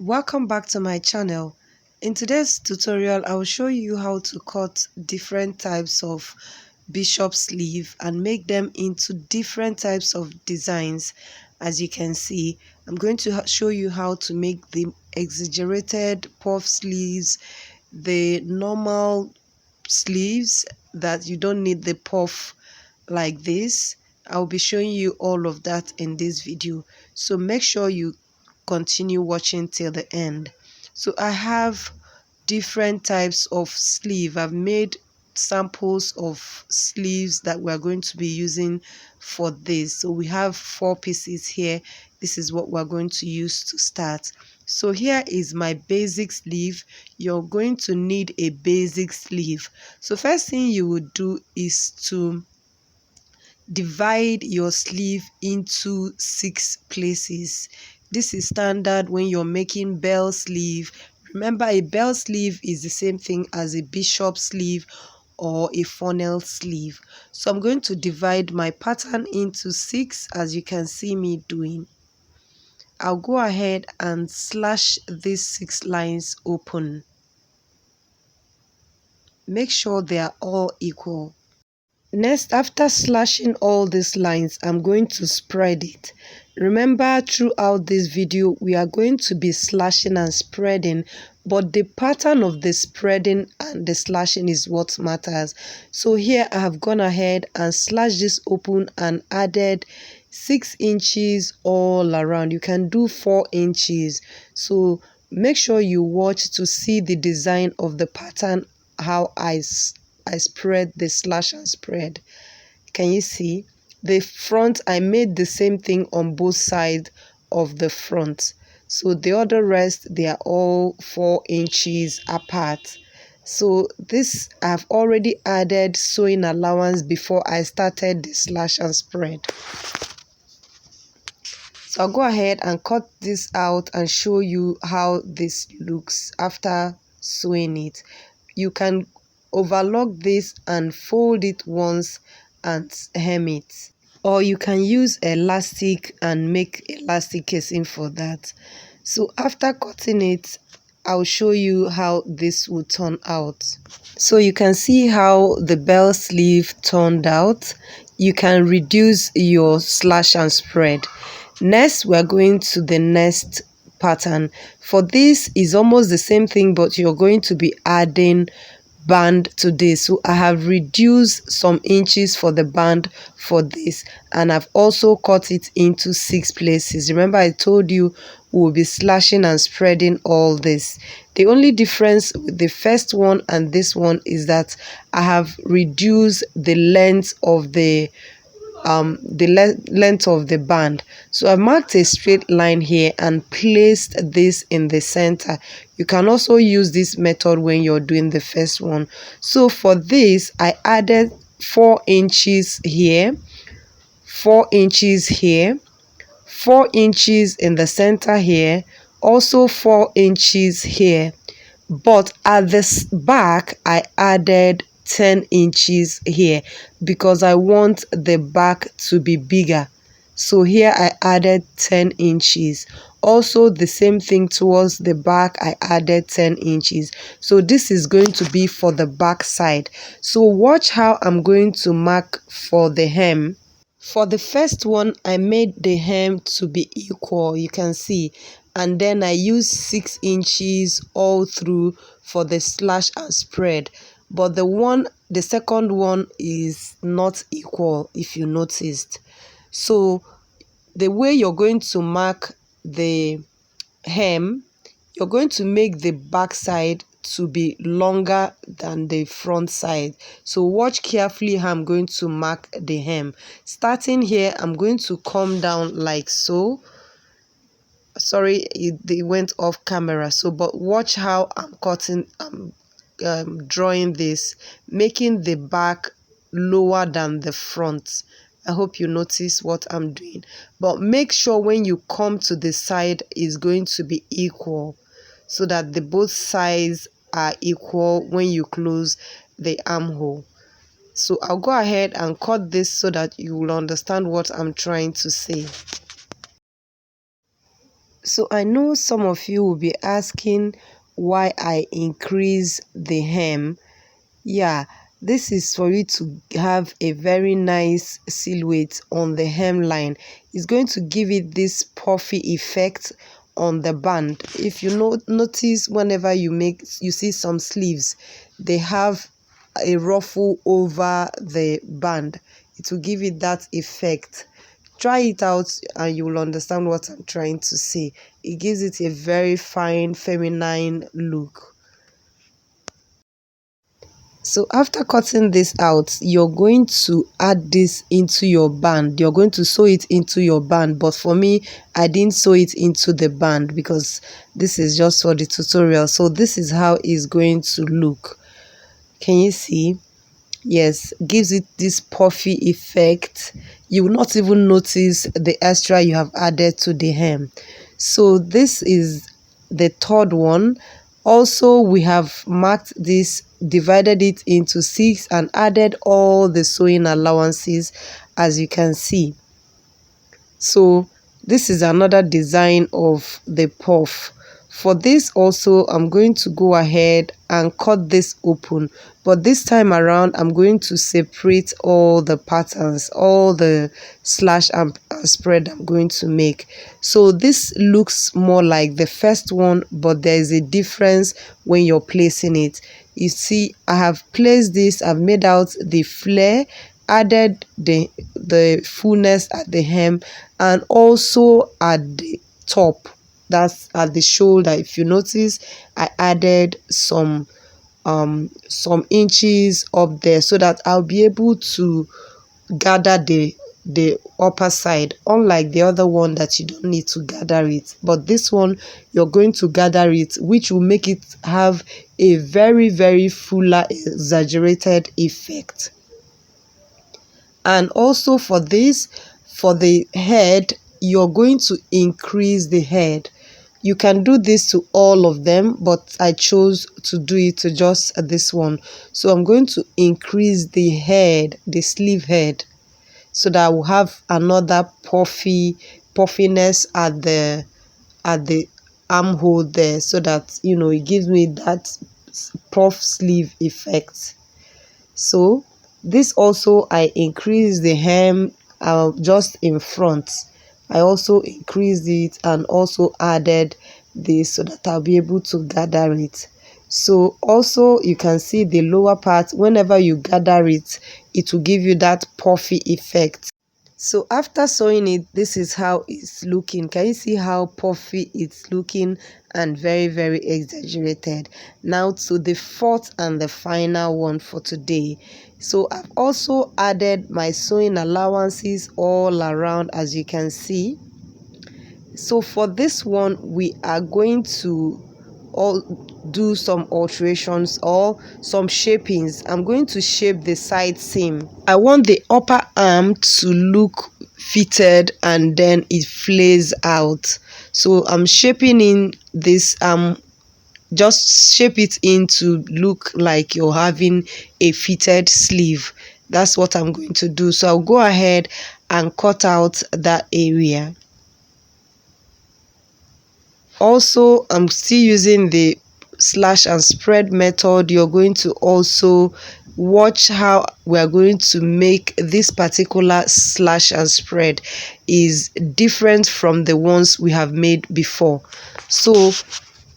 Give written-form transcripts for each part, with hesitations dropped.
Welcome back to my channel. In today's tutorial, I will show you how to cut different types of bishop sleeve and make them into different types of designs. As you can see, I'm going to show you how to make the exaggerated puff sleeves, the normal sleeves that you don't need the puff like this. I'll be showing you all of that in this video, so make sure you continue watching till the end. So I have different types of sleeve. I've made samples of sleeves that we're going to be using for this. So we have 4 pieces here. This is what we're going to use to start. So here is my basic sleeve. You're going to need a basic sleeve. So first thing you would do is to divide your sleeve into 6 places. This is standard when you're making bell sleeve. Remember, a bell sleeve is the same thing as a bishop sleeve or a funnel sleeve. So I'm going to divide my pattern into 6, as you can see me doing. I'll go ahead and slash these 6 lines open. Make sure they are all equal. Next, after slashing all these lines, I'm going to spread it. Remember, throughout this video, we are going to be slashing and spreading, but the pattern of the spreading and the slashing is what matters. So here I have gone ahead and slashed this open and added 6 inches all around. You can do 4 inches. So make sure you watch to see the design of the pattern, how I spread the slash and spread. Can you see the front? I made the same thing on both sides of the front. So the other rest, they are all 4 inches apart. So this, I've already added sewing allowance before I started the slash and spread. So I'll go ahead and cut this out and show you how this looks after sewing it. You can overlock this and fold it once and hem it, or you can use elastic and make elastic casing for that. So after cutting it, I'll show you how this will turn out. So you can see how the bell sleeve turned out. You can reduce your slash and spread. Next, we're going to the next pattern. For this is almost the same thing, but you're going to be adding band to this. So I have reduced some inches for the band for this, and I've also cut it into 6 places. Remember, I told you we'll be slashing and spreading all this. The only difference with the first one and this one is that I have reduced the length of the length of the band. So I marked a straight line here and placed this in the center. You can also use this method when you're doing the first one. So for this, I added 4 inches here, 4 inches here, 4 inches in the center here, also 4 inches here. But at the back, I added 10 inches here because I want the back to be bigger. So here I added 10 inches. Also the same thing towards the back, I added 10 inches. So this is going to be for the back side. So watch how I'm going to mark for the hem. For the first one, I made the hem to be equal, you can see, and then I used 6 inches all through for the slash and spread. But the second one is not equal, if you noticed. So the way you're going to mark the hem, you're going to make the back side to be longer than the front side. So watch carefully how I'm going to mark the hem. Starting here, I'm going to come down like so. Sorry, it went off camera. So but watch how I'm cutting, drawing this, making the back lower than the front. I hope you notice what I'm doing. But make sure when you come to the side is going to be equal, so that the both sides are equal when you close the armhole. So I'll go ahead and cut this so that you will understand what I'm trying to say. So I know some of you will be asking why I increase the hem. Yeah, this is for you to have a very nice silhouette on the hemline. It's going to give it this puffy effect on the band. If you notice, whenever you see some sleeves, they have a ruffle over the band. It will give it that effect. Try it out and you will understand what I'm trying to say. It gives it a very fine feminine look. So after cutting this out, you're going to add this into your band. You're going to sew it into your band. But for me, I didn't sew it into the band because this is just for the tutorial. So this is how it's going to look. Can you see? Yes, gives it this puffy effect. You will not even notice the extra you have added to the hem. So this is the third one. Also, we have marked this, divided it into 6 and added all the sewing allowances, as you can see. So this is another design of the puff. For this also, I'm going to go ahead and cut this open, but this time around I'm going to separate all the patterns, all the slash and spread I'm going to make. So this looks more like the first one, but there is a difference when you're placing it. You see, I have placed this, I've made out the flare, added the fullness at the hem, and also at the top, that's at the shoulder. If you notice, I added some inches up there so that I'll be able to gather the upper side, unlike the other one that you don't need to gather it, but this one you're going to gather it, which will make it have a very, very fuller, exaggerated effect. And also for this, for the head, you're going to increase the head. You can do this to all of them, but I chose to do it to just this one. So I'm going to increase the head, the sleeve head, so that I will have another puffiness at the armhole there, so that it gives me that puff sleeve effect. So this also, I increase the hem just in front. I also increased it and also added this so that I'll be able to gather it. So also you can see the lower part, whenever you gather it, it will give you that puffy effect. So after sewing it, this is how it's looking. Can you see how puffy it's looking and very, very exaggerated? Now to the fourth and the final one for today. So I've also added my sewing allowances all around, as you can see. So for this one, we are going to all do some alterations or some shapings. I'm going to shape the side seam. I want the upper arm to look fitted and then it flares out. So I'm shaping in this just shape it in to look like you're having a fitted sleeve. That's what I'm going to do. So I'll go ahead and cut out that area. Also, I'm still using the slash and spread method. You're going to also watch how we're going to make this particular slash and spread is different from the ones we have made before. So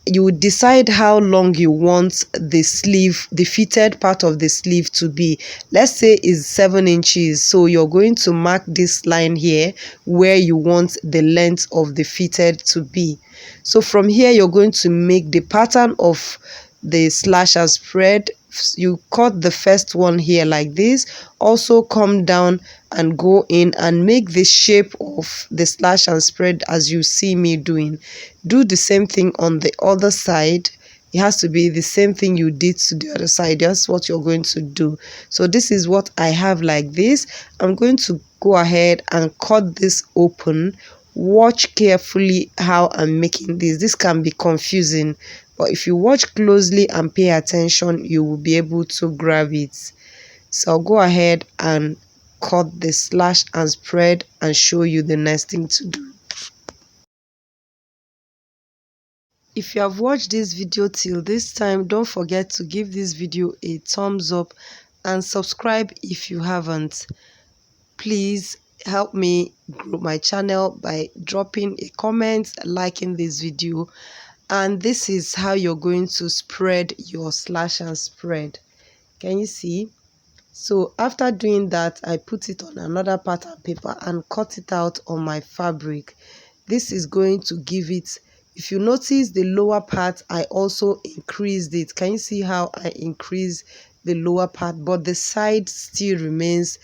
you decide how long you want the sleeve, the fitted part of the sleeve to be. Let's say it's 7 inches. So you're going to mark this line here where you want the length of the fitted to be. So from here, you're going to make the pattern of the slash and spread. You cut the first one here like this, also come down and go in and make the shape of the slash and spread as you see me doing. Do the same thing on the other side. It has to be the same thing you did to the other side. That's what you're going to do. So this is what I have like this. I'm going to go ahead and cut this open. Watch carefully how I'm making this. This can be confusing, but if you watch closely and pay attention, you will be able to grab it. So I'll go ahead and cut the slash and spread and show you the next thing to do. If you have watched this video till this time, don't forget to give this video a thumbs up and subscribe if you haven't. Please help me grow my channel by dropping a comment, liking this video. And this is how you're going to spread your slash and spread. Can you see? So after doing that, I put it on another pattern paper and cut it out on my fabric. This is going to give it, if you notice the lower part, I also increased it. Can you see how I increased the lower part, but the side still remains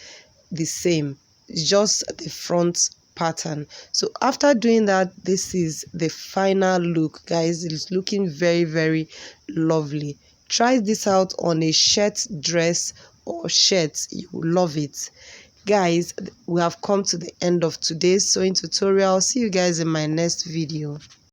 the same? It's just the front pattern. So after doing that, this is the final look, guys. It's looking very, very lovely. Try this out on a shirt, dress, or shirt. You will love it. Guys, we have come to the end of today's sewing tutorial. See you guys in my next video.